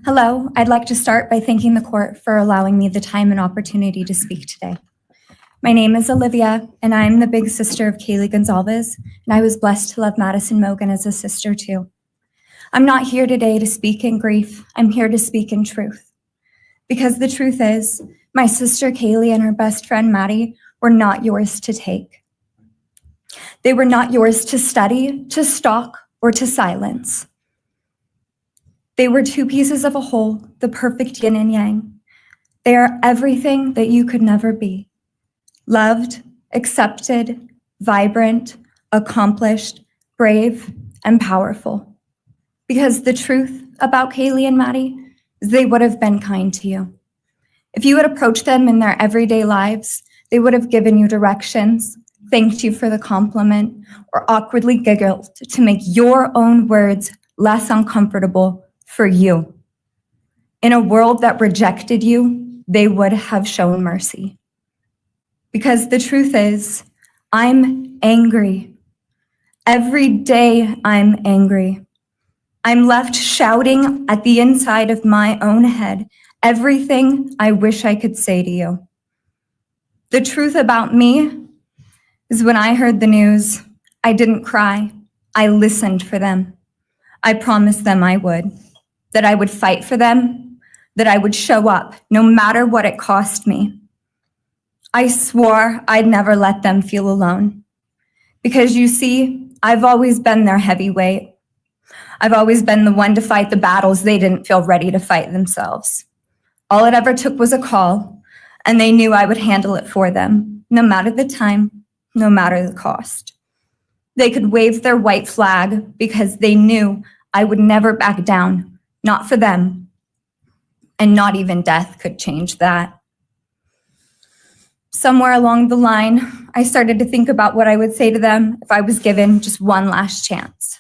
Hello, I'd like to start by thanking the court for allowing me the time and opportunity to speak today. My name is Alivea, and I'm the big sister of Kaylee Goncalves, and I was blessed to love Maddie Mogen as a sister too. I'm not here today to speak in grief, I'm here to speak in truth. Because the truth is, my sister Kaylee and her best friend Maddie were not yours to take. They were not yours to study, to stalk, or to silence. They were two pieces of a whole, the perfect yin and yang. They are everything that you could never be. Loved, accepted, vibrant, accomplished, brave, and powerful. Because the truth about Kaylee and Maddie is they would have been kind to you. If you had approached them in their everyday lives, they would have given you directions, thanked you for the compliment, or awkwardly giggled to make your own words less uncomfortable for you. In a world that rejected you, they would have shown mercy. Because the truth is, I'm angry. Every day I'm angry. I'm left shouting at the inside of my own head everything I wish I could say to you. The truth about me is when I heard the news, I didn't cry. I listened for them. I promised them I would. That I would fight for them, that I would show up, no matter what it cost me. I swore I'd never let them feel alone. Because you see, I've always been their heavyweight. I've always been the one to fight the battles they didn't feel ready to fight themselves. All it ever took was a call, and they knew I would handle it for them, no matter the time, no matter the cost. They could wave their white flag because they knew I would never back down. Not for them, and not even death could change that. Somewhere along the line, I started to think about what I would say to them if I was given just one last chance.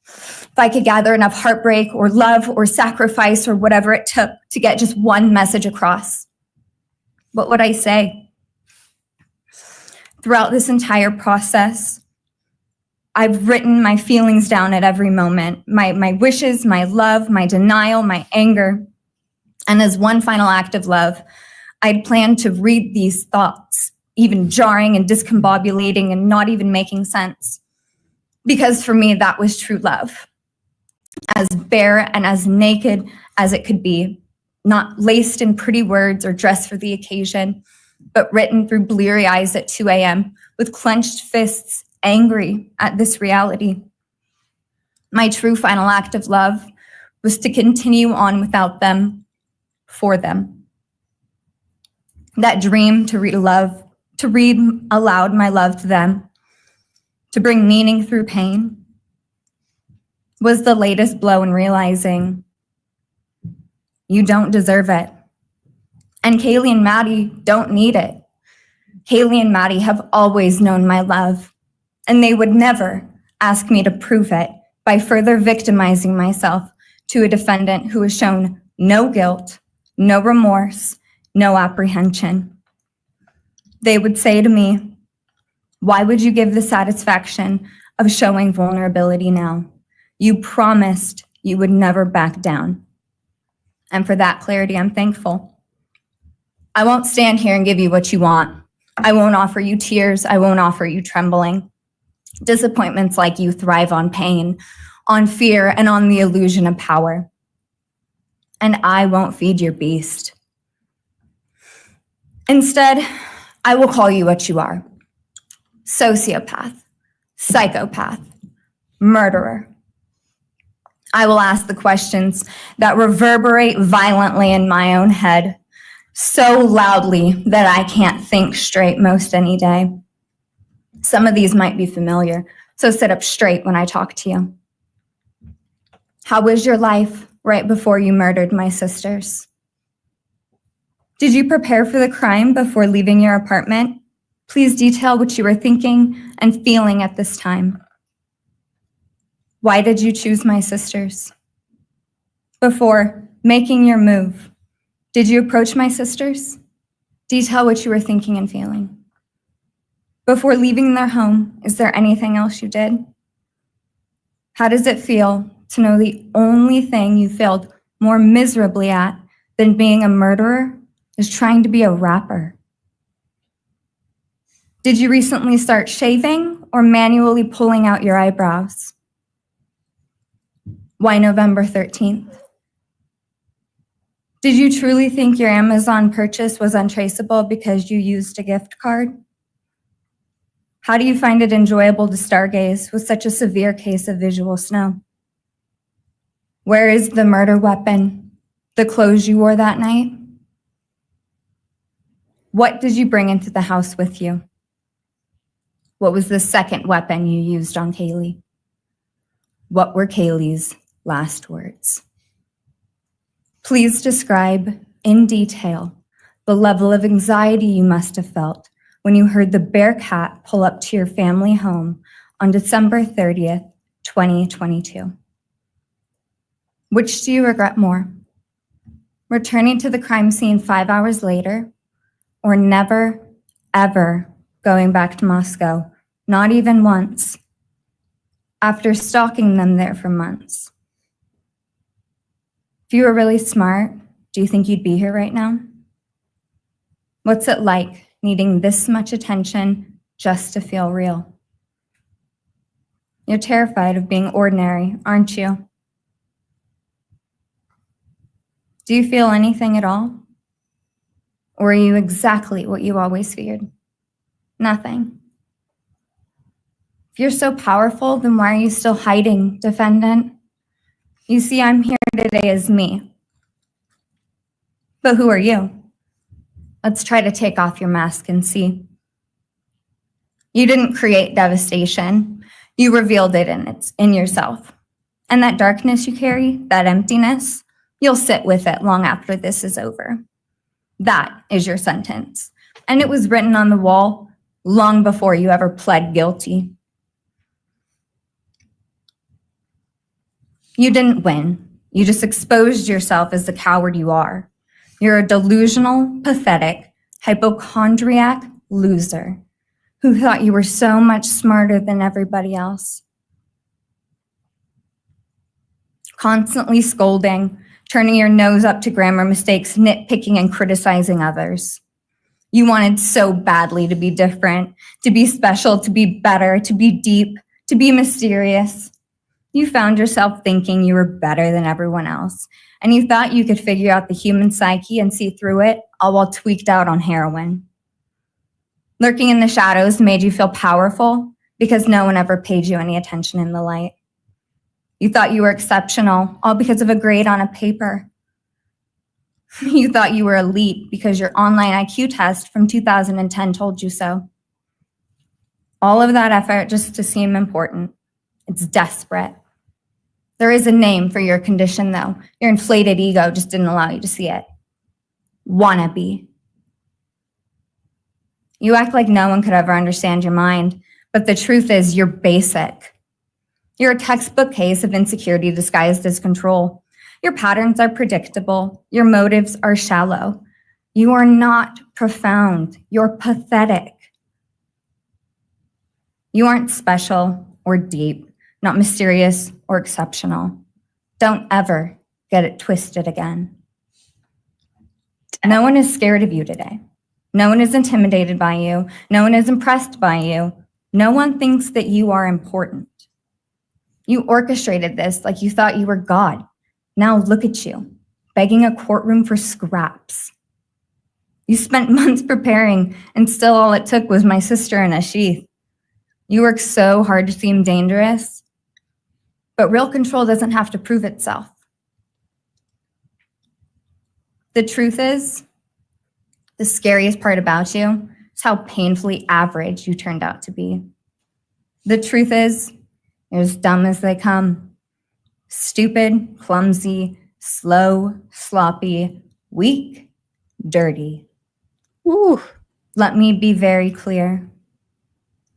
If I could gather enough heartbreak or love or sacrifice or whatever it took to get just one message across, what would I say? Throughout this entire process, I've written my feelings down at every moment, my wishes, my love, my denial, my anger. And as one final act of love, I'd planned to read these thoughts, even jarring and discombobulating and not even making sense. Because for me, that was true love. As bare and as naked as it could be, not laced in pretty words or dressed for the occasion, but written through bleary eyes at 2 a.m. with clenched fists, angry at this reality. My true final act of love was to continue on without them, for them. That dream to read aloud my love to them, to bring meaning through pain, was the latest blow in realizing you don't deserve it. And Kaylee and Maddie don't need it. Kaylee and Maddie have always known my love. And they would never ask me to prove it by further victimizing myself to a defendant who has shown no guilt, no remorse, no apprehension. They would say to me, why would you give the satisfaction of showing vulnerability now? You promised you would never back down. And for that clarity, I'm thankful. I won't stand here and give you what you want. I won't offer you tears. I won't offer you trembling. Disappointments like you thrive on pain, on fear, and on the illusion of power. And I won't feed your beast. Instead, I will call you what you are. Sociopath, psychopath, murderer. I will ask the questions that reverberate violently in my own head, so loudly that I can't think straight most any day. Some of these might be familiar, so sit up straight when I talk to you. How was your life right before you murdered my sisters? Did you prepare for the crime before leaving your apartment? Please detail what you were thinking and feeling at this time. Why did you choose my sisters? Before making your move, did you approach my sisters? Detail what you were thinking and feeling. Before leaving their home, is there anything else you did? How does it feel to know the only thing you felt more miserably at than being a murderer is trying to be a rapper. Did you recently start shaving or manually pulling out your eyebrows? Why November 13th? Did you truly think your Amazon purchase was untraceable because you used a gift card? How do you find it enjoyable to stargaze with such a severe case of visual snow? Where is the murder weapon? The clothes you wore that night? What did you bring into the house with you? What was the second weapon you used on Kaylee? What were Kaylee's last words? Please describe in detail the level of anxiety you must have felt when you heard the Bearcat pull up to your family home on December 30th, 2022. Which do you regret more? Returning to the crime scene 5 hours later, or never, ever going back to Moscow, not even once, after stalking them there for months? If you were really smart, do you think you'd be here right now? What's it like needing this much attention just to feel real? You're terrified of being ordinary, aren't you? Do you feel anything at all? Or are you exactly what you always feared? Nothing. If you're so powerful, then why are you still hiding, defendant? You see, I'm here today as me. But who are you? Let's try to take off your mask and see. You didn't create devastation. You revealed it in yourself. And that darkness you carry, that emptiness, you'll sit with it long after this is over. That is your sentence. And it was written on the wall long before you ever pled guilty. You didn't win. You just exposed yourself as the coward you are. You're a delusional, pathetic, hypochondriac loser who thought you were so much smarter than everybody else. Constantly scolding, turning your nose up to grammar mistakes, nitpicking and criticizing others. You wanted so badly to be different, to be special, to be better, to be deep, to be mysterious. You found yourself thinking you were better than everyone else, and you thought you could figure out the human psyche and see through it, all while tweaked out on heroin. Lurking in the shadows made you feel powerful because no one ever paid you any attention in the light. You thought you were exceptional, all because of a grade on a paper. You thought you were elite because your online IQ test from 2010 told you so. All of that effort just to seem important. It's desperate. There is a name for your condition, though. Your inflated ego just didn't allow you to see it. Wannabe. You act like no one could ever understand your mind, but the truth is you're basic. You're a textbook case of insecurity disguised as control. Your patterns are predictable. Your motives are shallow. You are not profound. You're pathetic. You aren't special or deep, not mysterious or exceptional. Don't ever get it twisted again. No one is scared of you today. No one is intimidated by you. No one is impressed by you. No one thinks that you are important. You orchestrated this like you thought you were God. Now look at you, begging a courtroom for scraps. You spent months preparing, and still all it took was my sister in a sheath. You work so hard to seem dangerous, but real control doesn't have to prove itself. The truth is, the scariest part about you is how painfully average you turned out to be. The truth is, you're as dumb as they come. Stupid, clumsy, slow, sloppy, weak, dirty. Ooh. Let me be very clear.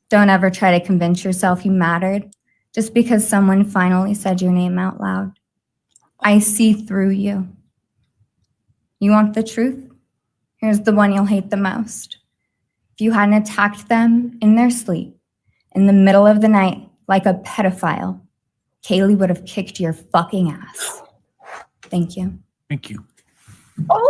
Don't ever try to convince yourself you mattered just because someone finally said your name out loud. I see through you. You want the truth? Here's the one you'll hate the most. If you hadn't attacked them in their sleep, in the middle of the night, like a pedophile, Kaylee would have kicked your fucking ass. Thank you. Thank you. Oh,